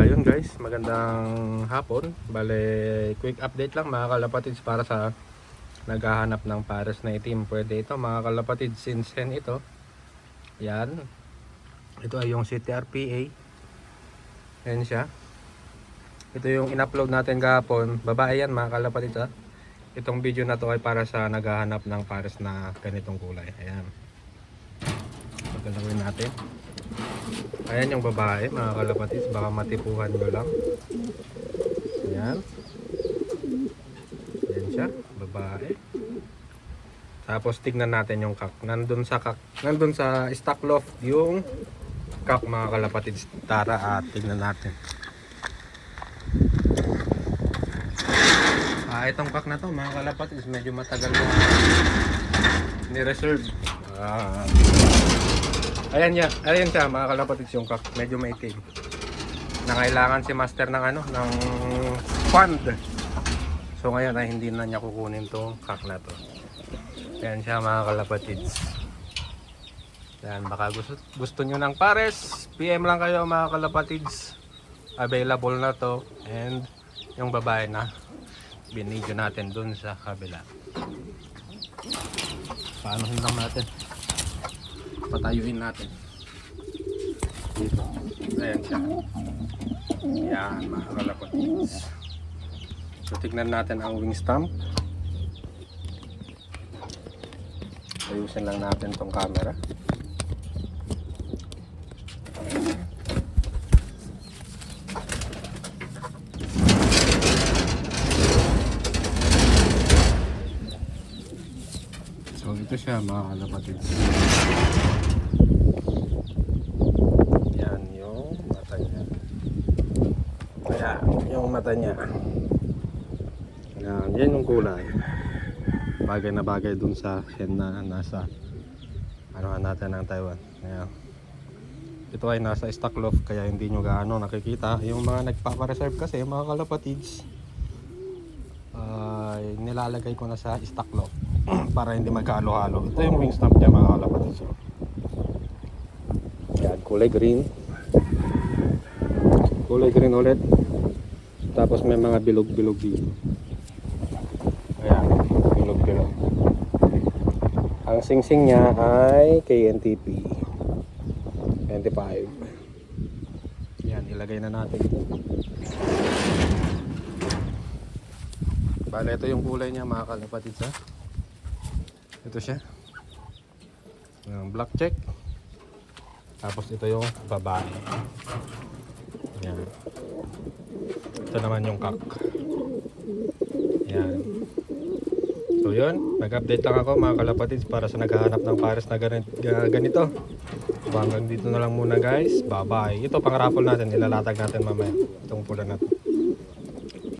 Yun guys, magandang hapon. Bale, quick update lang mga kalapatids para sa naghahanap ng pares na itim. Pwede ito mga kalapatids, sinsen ito. Yan. Ito ay yung CTRPA. Yan siya. Ito yung in-upload natin kahapon. Babae yan mga kalapatids ha. Itong video na to ay para sa naghahanap ng pares na ganitong kulay. Ayan. Pagkalawin natin. Ayan yung babae mga kalapatids, baka matipuhan nyo lang. Ayan. Ayan siya, babae. Tapos tignan natin yung kak. Nandun sa stock loft yung kak mga kalapatids. Tara at tignan natin. Itong kak na to mga kalapatids, medyo matagal na ni-reserve. Ayan siya mga kalapatids yung kak, medyo maitim. Nangailangan si master ng ng fund. So ngayon ay hindi na niya kukunin tong kak na to. Ayan siya mga kalapatids. Yan, baka gusto nyo ng pares, PM lang kayo mga kalapatids. Available na to. And yung babae na binidyo natin dun sa kabila. Paano lang natin? Patayuin natin dito. Ayan siya. Yan mga kalapatids. So tignan natin ang wing stump. Ayusin lang natin tong camera. So ito siya mga kalapatids. Yan yung mata niya. Ayan yung mata niya. Yan yung kulay. Bagay na bagay dun sa hen na nasa natin ng Taiwan. Ayan. Ito ay nasa stock loft kaya hindi nyo gaano nakikita. Yung mga nagpapareserve kasi mga kalapatids nilalagay ko na sa stock loft para hindi magkahalo-halo. Ito yung wing stump niya mga kalapatids. Yan, kulay green. Kulay green ulit. Tapos may mga bilog-bilog dito. Ayan, bilog-bilog. Ang singsing niya ay KNTP 25. Yan, ilagay na natin ito. Bale, ito yung kulay niya mga kalapatids ha. Ito siya. Black check. Tapos ito yung babae. Yan. Ito naman yung kak. Yan. So yun, nag-update lang ako mga kalapatids para sa naghahanap ng pares na ganito. So hanggang dito na lang muna guys. Bye bye. Ito pang raffle natin, ilalatag natin mamaya. Itong pula na to.